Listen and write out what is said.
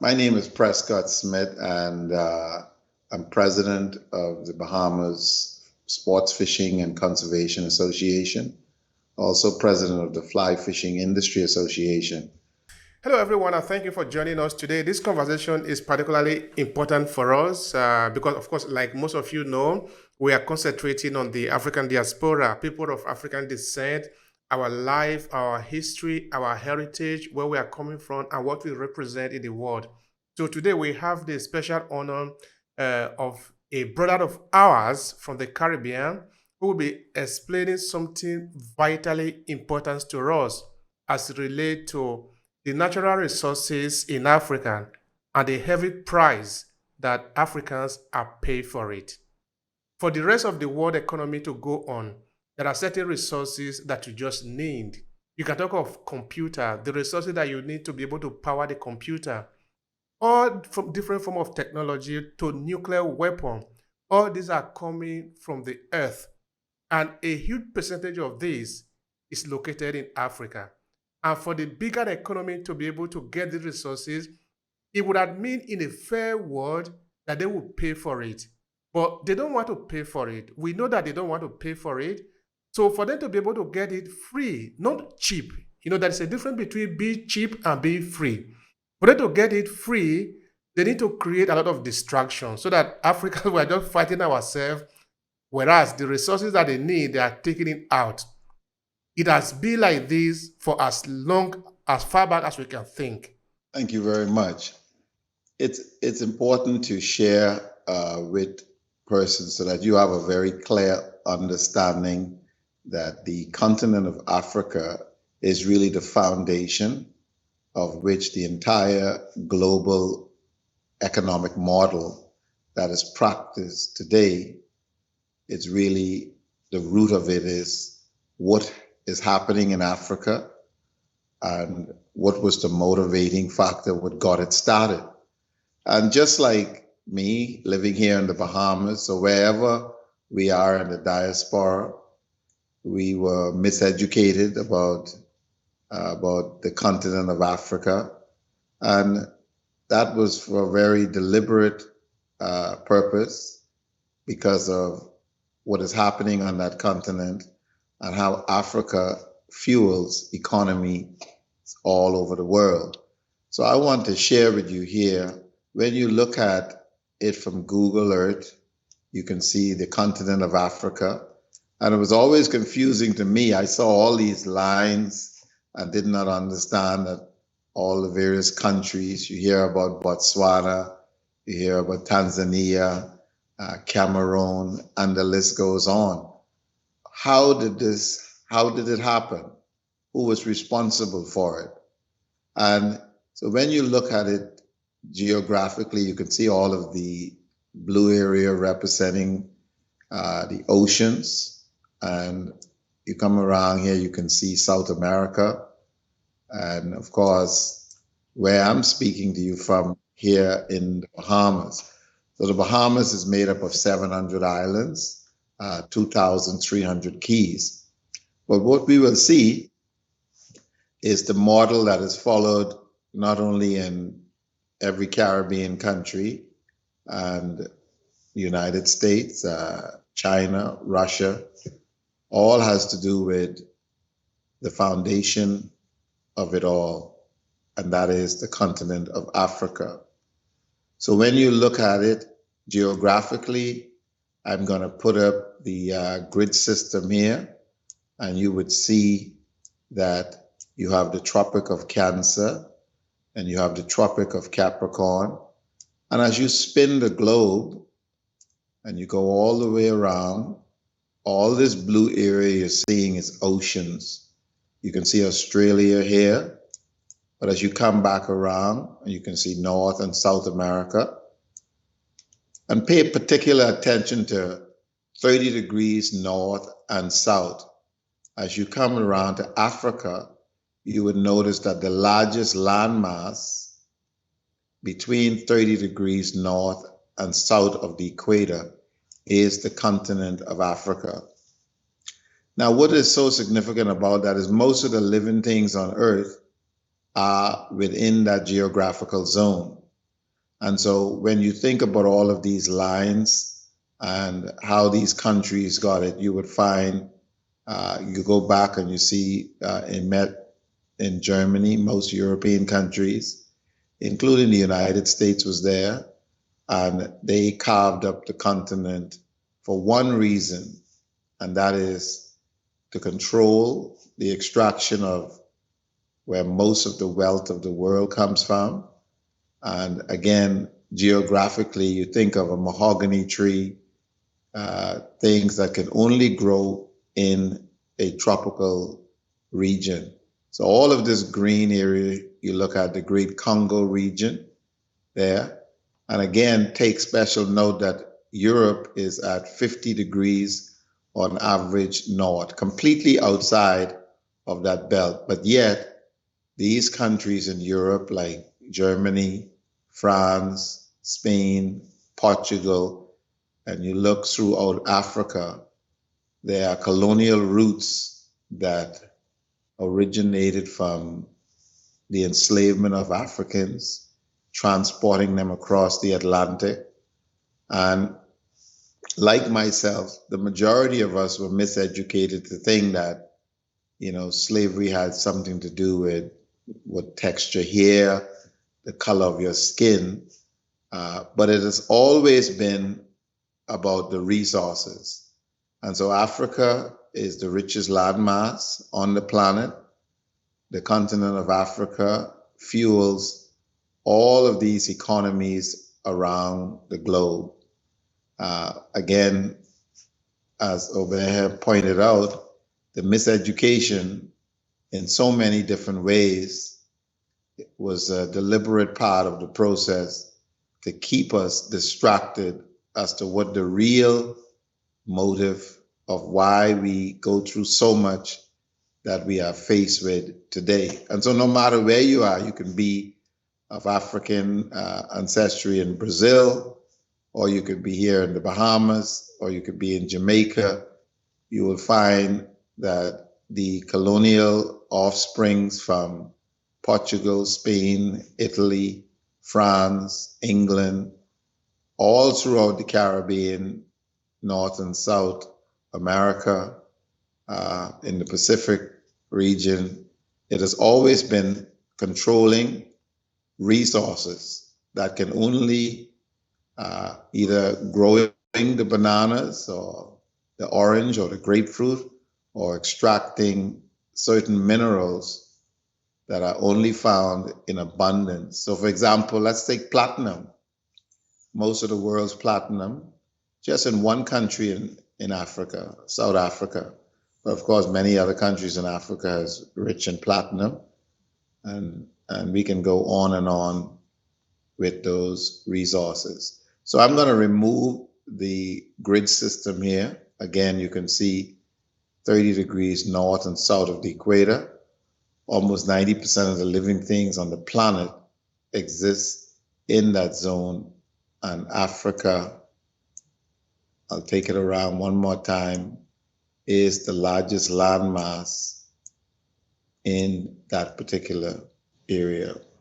My name is Prescott Smith, and I'm president of the Bahamas Sports Fishing and Conservation Association, also president of the Fly Fishing Industry Association. Hello, everyone, and thank you for joining us today. This conversation is particularly important for us because, of course, like most of you know, we are concentrating on the African diaspora, people of African descent, our life, our history, our heritage, where we are coming from, and what we represent in the world. So today we have the special honor of a brother of ours from the Caribbean who will be explaining something vitally important to us as it relates to the natural resources in Africa and the heavy price that Africans are paying for it. For the rest of the world economy to go on, there are certain resources that you just need. You can talk of computer, the resources that you need to be able to power the computer, all from different form of technology to nuclear weapon. All these are coming from the earth, and a huge percentage of this is located in Africa. And for the bigger economy to be able to get the resources, it would have mean in a fair world that they would pay for it. But they don't want to pay for it. We know that they don't want to pay for it. So for them to be able to get it free, not cheap, there's a difference between being cheap and being free. For them to get it free, they need to create a lot of distractions so that Africans were just fighting ourselves, whereas the resources that they need, they are taking it out. It has been like this for as far back as we can think. Thank you very much. It's important to share with persons so that you have a very clear understanding that the continent of Africa is really the foundation of which the entire global economic model that is practiced today, it's really the root of it is what is happening in Africa and what was the motivating factor, what got it started. And just like me living here in the Bahamas, or wherever we are in the diaspora, we were miseducated about the continent of Africa. And that was for a very deliberate purpose because of what is happening on that continent and how Africa fuels economy all over the world. So I want to share with you here, when you look at it from Google Earth, you can see the continent of Africa. And it was always confusing to me. I saw all these lines and did not understand that all the various countries, you hear about Botswana, you hear about Tanzania, Cameroon, and the list goes on. How did it happen? Who was responsible for it? And so when you look at it geographically, you can see all of the blue area representing the oceans. And you come around here, you can see South America. And of course, where I'm speaking to you from here in the Bahamas. So the Bahamas is made up of 700 islands, 2,300 keys. But what we will see is the model that is followed not only in every Caribbean country and the United States, China, Russia, all has to do with the foundation of it all, and that is the continent of Africa. So when you look at it geographically, I'm going to put up the grid system here, and you would see that you have the Tropic of Cancer and you have the Tropic of Capricorn. And as you spin the globe and you go all the way around, all this blue area you're seeing is oceans. You can see Australia here, but as you come back around, you can see North and South America. And pay particular attention to 30 degrees north and south. As you come around to Africa, you would notice that the largest landmass between 30 degrees north and south of the equator is the continent of Africa. Now, what is so significant about that is most of the living things on Earth are within that geographical zone. And so when you think about all of these lines and how these countries got it, you would find you go back and you see it met in Germany, most European countries, including the United States was there, and they carved up the continent for one reason, and that is to control the extraction of where most of the wealth of the world comes from. And again, geographically, you think of a mahogany tree, things that can only grow in a tropical region. So all of this green area, you look at the Great Congo region there, and again, take special note that Europe is at 50 degrees on average north, completely outside of that belt. But yet, these countries in Europe, like Germany, France, Spain, Portugal, and you look throughout Africa, there are colonial roots that originated from the enslavement of Africans, transporting them across the Atlantic. And like myself, the majority of us were miseducated to think that, slavery had something to do with what texture hair, the color of your skin. But it has always been about the resources. And so Africa is the richest landmass on the planet. The continent of Africa fuels all of these economies around the globe. Again, as Obeah pointed out, the miseducation in so many different ways was a deliberate part of the process to keep us distracted as to what the real motive of why we go through so much that we are faced with today. And so no matter where you are, you can be of African ancestry in Brazil, or you could be here in the Bahamas, or you could be in Jamaica. You will find that the colonial offsprings from Portugal, Spain, Italy, France, England, all throughout the Caribbean, North and South America, in the Pacific region, it has always been controlling resources that can only either growing the bananas or the orange or the grapefruit, or extracting certain minerals that are only found in abundance. So for example, let's take platinum. Most of the world's platinum, just in one country in Africa, South Africa. But of course, many other countries in Africa is rich in platinum. And we can go on and on with those resources. So I'm going to remove the grid system here. Again, you can see 30 degrees north and south of the equator. Almost 90% of the living things on the planet exist in that zone. And Africa, I'll take it around one more time, is the largest landmass in that particular area.